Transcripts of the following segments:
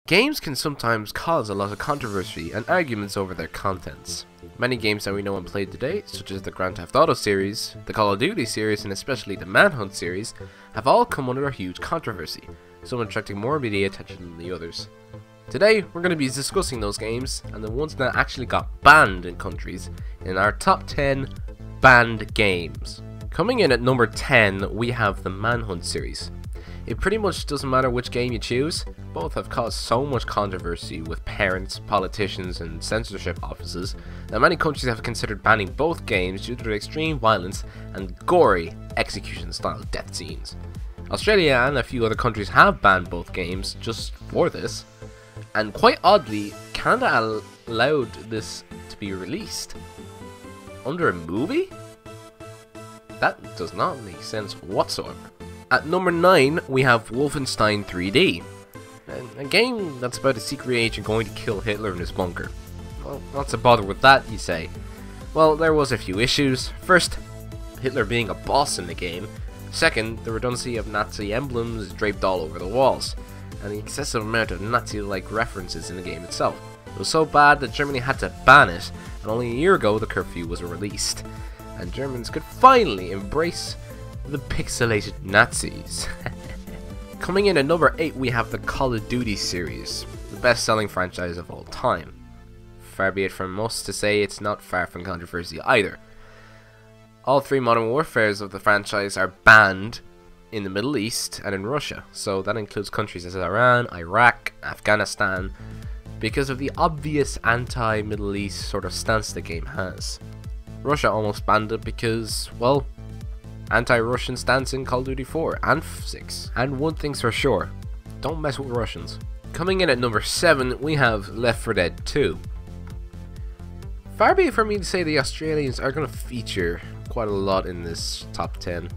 Games can sometimes cause a lot of controversy and arguments over their contents. Many games that we know and played today, such as the Grand Theft Auto series, the Call of Duty series, and especially the Manhunt series, have all come under a huge controversy, some attracting more media attention than the others. Today, we're going to be discussing those games and the ones that actually got banned in countries in our top 10 banned games. Coming in at number 10, we have the Manhunt series. It pretty much doesn't matter which game you choose, both have caused so much controversy with parents, politicians, and censorship offices that many countries have considered banning both games due to their extreme violence and gory execution-style death scenes. Australia and a few other countries have banned both games just for this, and quite oddly, Canada allowed this to be released under a movie? That does not make sense whatsoever. At number 9, we have Wolfenstein 3D, a game that's about a secret agent going to kill Hitler in his bunker. Well, what's the bother with that, you say? Well, there was a few issues. First, Hitler being a boss in the game. Second, the redundancy of Nazi emblems draped all over the walls, and the excessive amount of Nazi-like references in the game itself. It was so bad that Germany had to ban it, and only a year ago the curfew was released, and Germans could finally embrace the pixelated Nazis. Coming in at number 8, we have the Call of Duty series, the best-selling franchise of all time. Far be it from us to say it's not far from controversy either. All three Modern Warfares of the franchise are banned in the Middle East and in Russia, so that includes countries as Iran, Iraq, Afghanistan, because of the obvious anti-Middle East sort of stance the game has. Russia almost banned it because, well, anti-Russian stance in Call of Duty 4 and 6. And one thing's for sure, don't mess with Russians. Coming in at number 7, we have Left 4 Dead 2. Far be it from me to say the Australians are going to feature quite a lot in this top 10.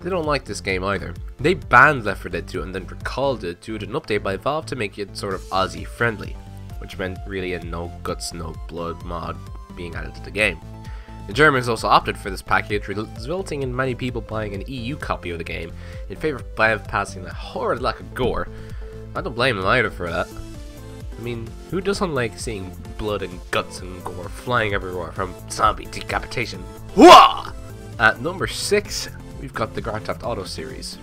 They don't like this game either. They banned Left 4 Dead 2 and then recalled it due to an update by Valve to make it sort of Aussie friendly, which meant really a no guts no blood mod being added to the game. The Germans also opted for this package, resulting in many people buying an EU copy of the game in favour of bypassing the horrid lack of gore. I don't blame them either for that. I mean, who doesn't like seeing blood and guts and gore flying everywhere from zombie decapitation? Whoa! At number 6, we've got the Grand Theft Auto series.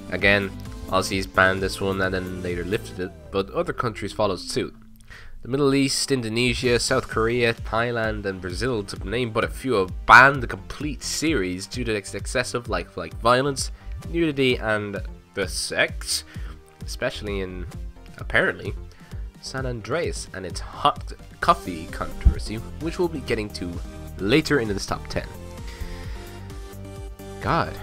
Again, Aussies banned this one and then later lifted it, but other countries followed suit. The Middle East, Indonesia, South Korea, Thailand, and Brazil, to name but a few, have banned the complete series due to its excessive lifelike violence, nudity, and the sex, especially in, apparently, San Andreas and its hot coffee controversy, which we'll be getting to later in this top 10. God,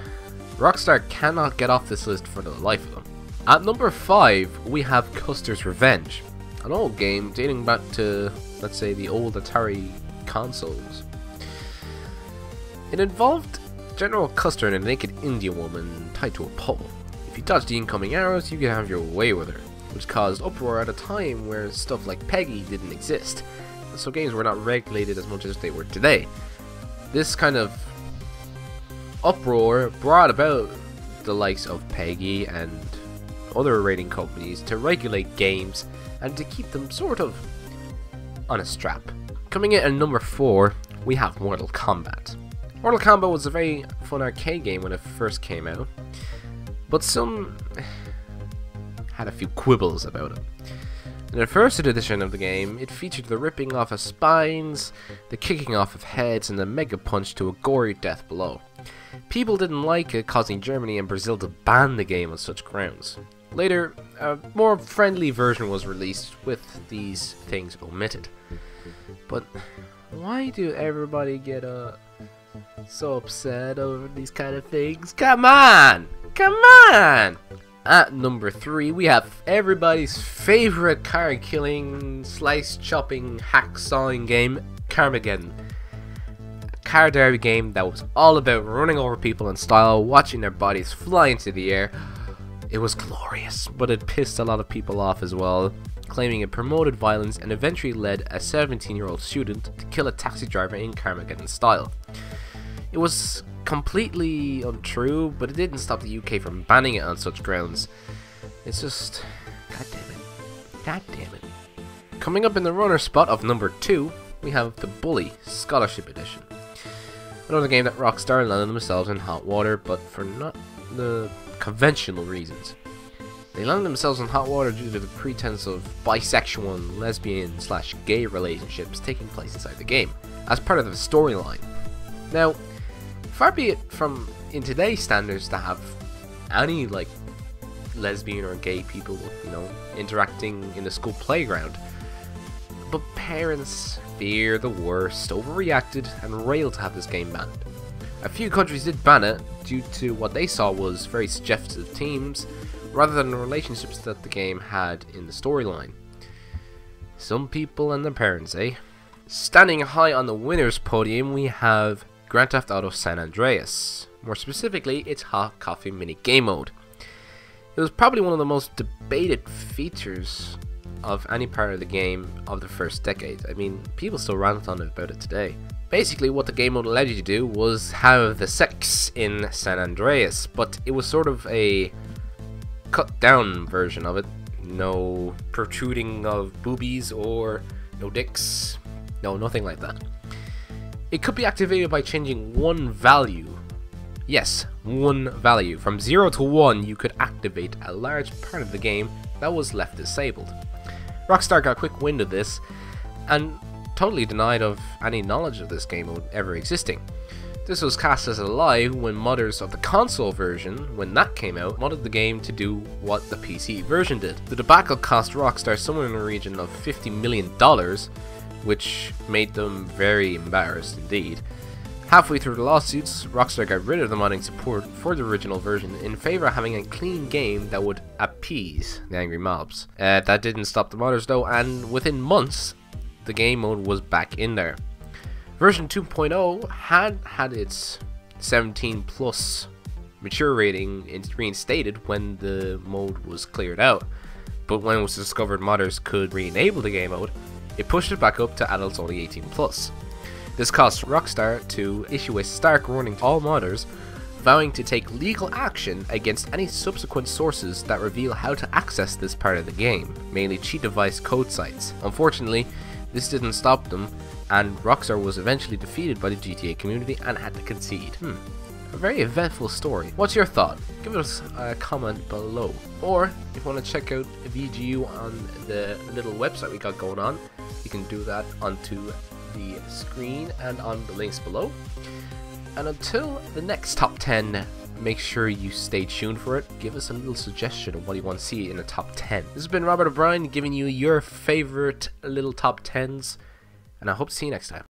Rockstar cannot get off this list for the life of them. At number 5, we have Custer's Revenge, an old game dating back to, let's say, the old Atari consoles. It involved General Custer and a naked Indian woman tied to a pole. If you dodged the incoming arrows, you could have your way with her, which caused uproar at a time where stuff like PEGI didn't exist, so games were not regulated as much as they were today. This kind of uproar brought about the likes of PEGI and other rating companies to regulate games and to keep them sort of on a strap. Coming in at number 4, we have Mortal Kombat. Mortal Kombat was a very fun arcade game when it first came out, but some had a few quibbles about it. In the first edition of the game, it featured the ripping off of spines, the kicking off of heads, and the mega punch to a gory death below. People didn't like it, causing Germany and Brazil to ban the game on such grounds. Later, a more friendly version was released with these things omitted. But why do everybody get so upset over these kind of things? Come on! Come on! At number 3, we have everybody's favorite car-killing, slice-chopping, hack-sawing game, Carmageddon. A car derby game that was all about running over people in style, watching their bodies fly into the air. It was glorious, but it pissed a lot of people off as well, claiming it promoted violence and eventually led a 17-year-old student to kill a taxi driver in Carmageddon style. It was completely untrue, but it didn't stop the UK from banning it on such grounds. It's just, god damn it. God damn it. Coming up in the runner spot of number 2, we have the Bully Scholarship Edition. Another game that Rockstar landed themselves in hot water, but for not the conventional reasons. They landed themselves in hot water due to the pretense of bisexual and lesbian/gay relationships taking place inside the game, as part of the storyline. Now, far be it from, in today's standards, to have any, like, lesbian or gay people, you know, interacting in the school playground, but parents fear the worst, overreacted, and railed to have this game banned. A few countries did ban it due to what they saw was very suggestive themes, rather than the relationships that the game had in the storyline. Some people and their parents, eh? Standing high on the winner's podium, we have Grand Theft Auto San Andreas. More specifically, its Hot Coffee mini game mode. It was probably one of the most debated features of any part of the game of the first decade. I mean, people still rant on it about it today. Basically, what the game mode allowed you to do was have the sex in San Andreas, but it was sort of a cut down version of it. No protruding of boobies or no dicks. No, nothing like that. It could be activated by changing one value. Yes, one value. From 0 to 1, you could activate a large part of the game that was left disabled. Rockstar got quick wind of this and totally denied of any knowledge of this game mode ever existing. This was cast as a lie when modders of the console version, when that came out, modded the game to do what the PC version did. The debacle cost Rockstar somewhere in the region of $50 million, which made them very embarrassed indeed. Halfway through the lawsuits, Rockstar got rid of the modding support for the original version in favor of having a clean game that would appease the angry mobs. That didn't stop the modders though, and within months, the game mode was back in there. Version 2.0 had its 17 plus mature rating reinstated when the mode was cleared out, but when it was discovered modders could re-enable the game mode, it pushed it back up to adults only 18 plus. This caused Rockstar to issue a stark warning to all modders, vowing to take legal action against any subsequent sources that reveal how to access this part of the game, mainly cheat device code sites. Unfortunately, this didn't stop them, and Rockstar was eventually defeated by the GTA community and had to concede. A very eventful story. What's your thought? Give us a comment below. Or, if you want to check out VGU on the little website we got going on, you can do that onto the screen and on the links below. And until the next top 10, make sure you stay tuned for it. Give us a little suggestion of what you want to see in the top 10. This has been Robert O'Brien giving you your favorite little top 10s, and I hope to see you next time.